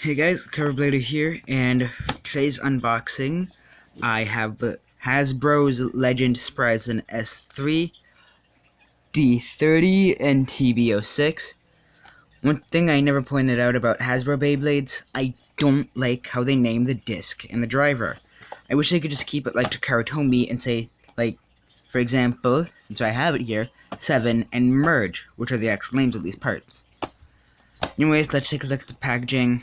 Hey guys, Coverblader here, and today's unboxing, I have Hasbro's Legend spryzen S3, D30, and TB06. One thing I never pointed out about Hasbro Beyblades, I don't like how they name the disc and the driver. I wish they could just keep it like Takara and say, like, for example, since I have it here, 7 and Merge, which are the actual names of these parts. Anyways, let's take a look at the packaging.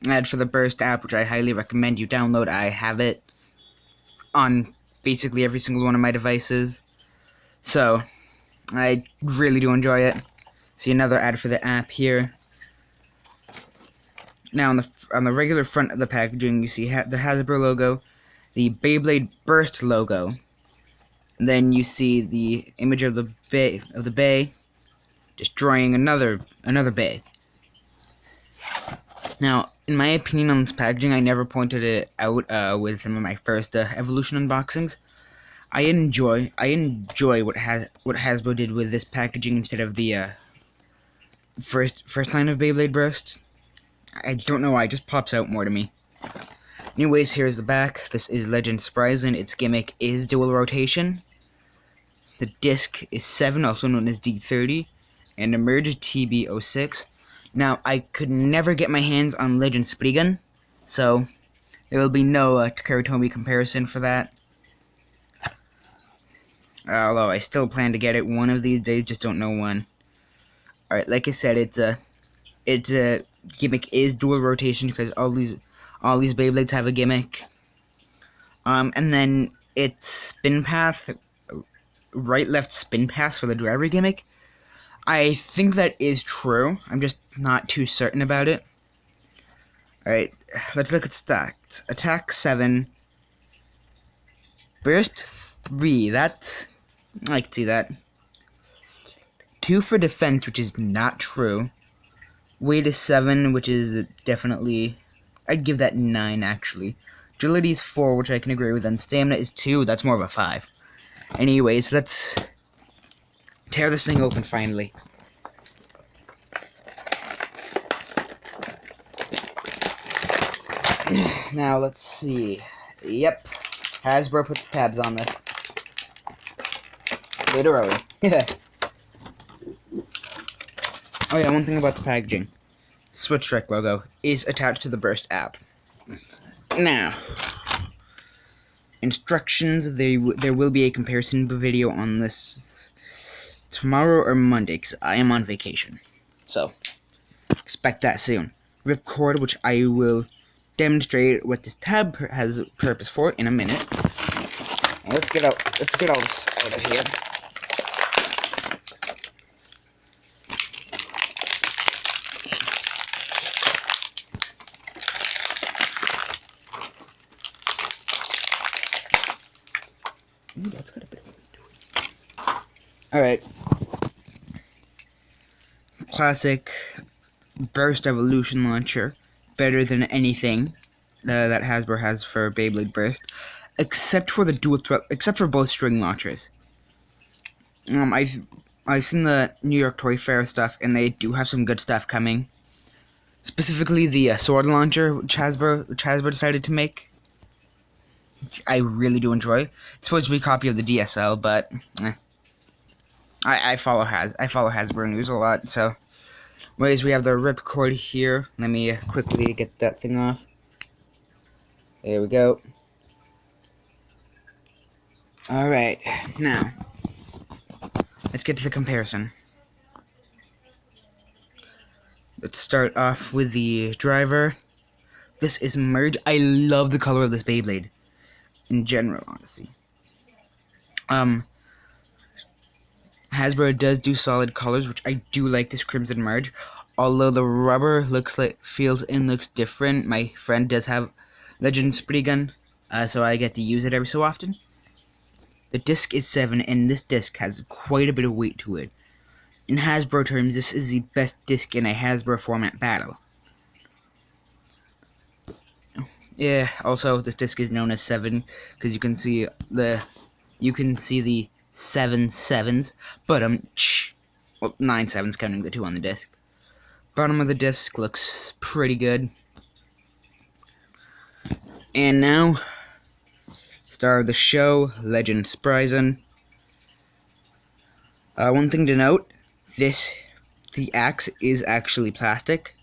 Ad for the Burst app, which I highly recommend you download. I have it on basically every single one of my devices, so I really do enjoy it. See another ad for the app here. Now on the regular front of the packaging, you see the Hasbro logo, the Beyblade Burst logo, and then you see the image of the bay destroying another bay. Now, in my opinion on this packaging, I never pointed it out with some of my first Evolution unboxings. I enjoy what Hasbro did with this packaging instead of the first line of Beyblade Burst. I don't know why, it just pops out more to me. Anyways, here's the back. This is Legend spryzen. Its gimmick is dual rotation. The disc is 7, also known as D30, and Emerge TB06. Now, I could never get my hands on Legend spryzen, so there will be no Takara comparison for that. Although I still plan to get it one of these days, just don't know when. Alright, like I said, its gimmick is dual rotation because all these Beyblades have a gimmick. And then its spin path, right-left spin pass for the driver gimmick. I think that is true. I'm just not too certain about it. Alright, let's look at stats. Attack 7. Burst 3. I can see that. 2 for defense, which is not true. Weight is 7, which is definitely... I'd give that 9, actually. Agility is 4, which I can agree with. And stamina is 2. That's more of a 5. Anyways, let's tear this thing open finally. Now let's see. Yep, Hasbro put the tabs on this. Literally. Oh yeah, one thing about the packaging. Switch Strike logo is attached to the Burst app. Now, instructions. There will be a comparison video on this tomorrow or Monday, because I am on vacation. So, expect that soon. Ripcord, which I will demonstrate what this tab has a purpose for in a minute. Now let's get all this out of here. Ooh, that's got a bit of weight to it. Alright. Classic Burst Evolution launcher. Better than anything that Hasbro has for Beyblade Burst. Except for both string launchers. I've seen the New York Toy Fair stuff, and they do have some good stuff coming. Specifically the sword launcher, which Hasbro decided to make. Which I really do enjoy. It's supposed to be a copy of the DSL, but I follow Hasbro news a lot, so. Anyways, we have the ripcord here. Let me quickly get that thing off. There we go. Alright, now, let's get to the comparison. Let's start off with the driver. This is Merge. I love the color of this Beyblade. In general, honestly. Hasbro does do solid colors, which I do like this Crimson Merge. Although the rubber feels and looks different. My friend does have Legend spryzen, so I get to use it every so often. The disc is 7, and this disc has quite a bit of weight to it. In Hasbro terms, this is the best disc in a Hasbro format battle. Yeah, also this disc is known as 7 because you can see the 7 sevens, but well, 9 sevens counting the 2 on the disc. Bottom of the disc looks pretty good. And now, star of the show, Legend Spryzen. One thing to note, the axe is actually plastic.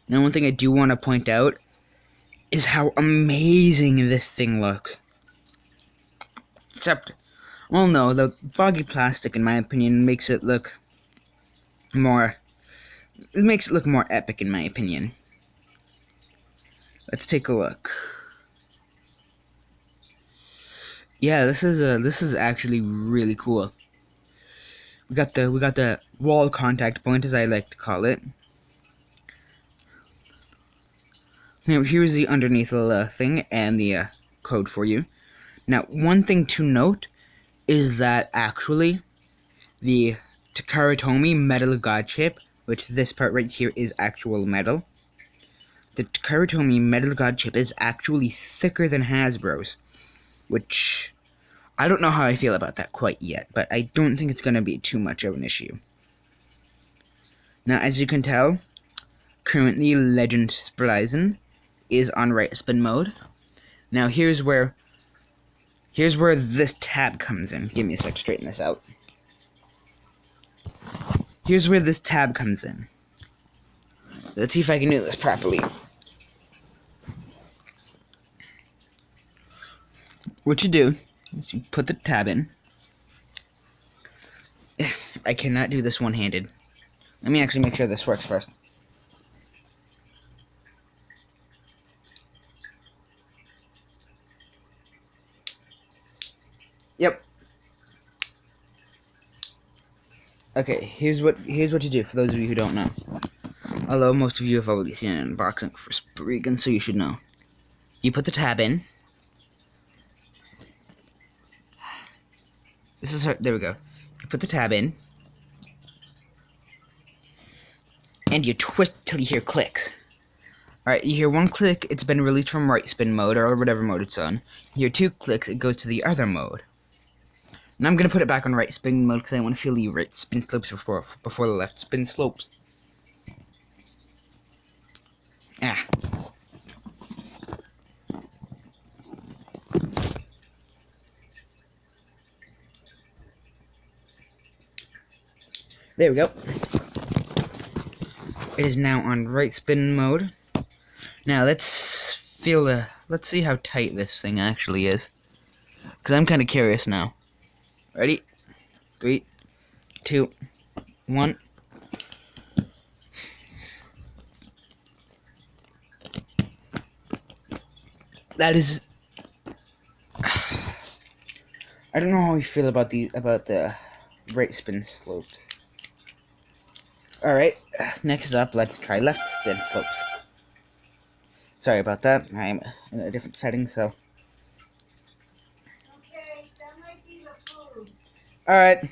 Now one thing I do want to point out is how amazing this thing looks. Except, well no, the foggy plastic in my opinion makes it look more epic in my opinion. Let's take a look. Yeah, this is actually really cool. We got the wall contact point, as I like to call it. Now here's the underneath little thing and the code for you. Now one thing to note is that actually the Takaratomi metal god chip, which this part right here is actual metal. The Takaratomi metal god chip is actually thicker than Hasbro's, which I don't know how I feel about that quite yet, but I don't think it's going to be too much of an issue. Now, as you can tell, currently Legend Spryzen is on right spin mode. Now, here's where this tab comes in. Give me a sec to straighten this out. Here's where this tab comes in. Let's see if I can do this properly. What you do is you put the tab in. I cannot do this one-handed. Let me actually make sure this works first. Yep. Okay, here's what you do for those of you who don't know. Although most of you have already seen an unboxing for spryzen, so you should know. You put the tab in. There we go. You put the tab in. And you twist till you hear clicks. Alright, you hear one click, it's been released from right spin mode, or whatever mode it's on. You hear two clicks, it goes to the other mode. And I'm going to put it back on right spin mode, because I want to feel the right spin slopes before the left spin slopes. Ah. There we go. It is now on right spin mode. Now let's see how tight this thing actually is. Because I'm kind of curious now. Ready? 3, 2, 1. That is... I don't know how we feel about the right spin slopes. Alright, next up, let's try left spin slopes. Sorry about that, I'm in a different setting, so... Okay, that might be the food. Alright.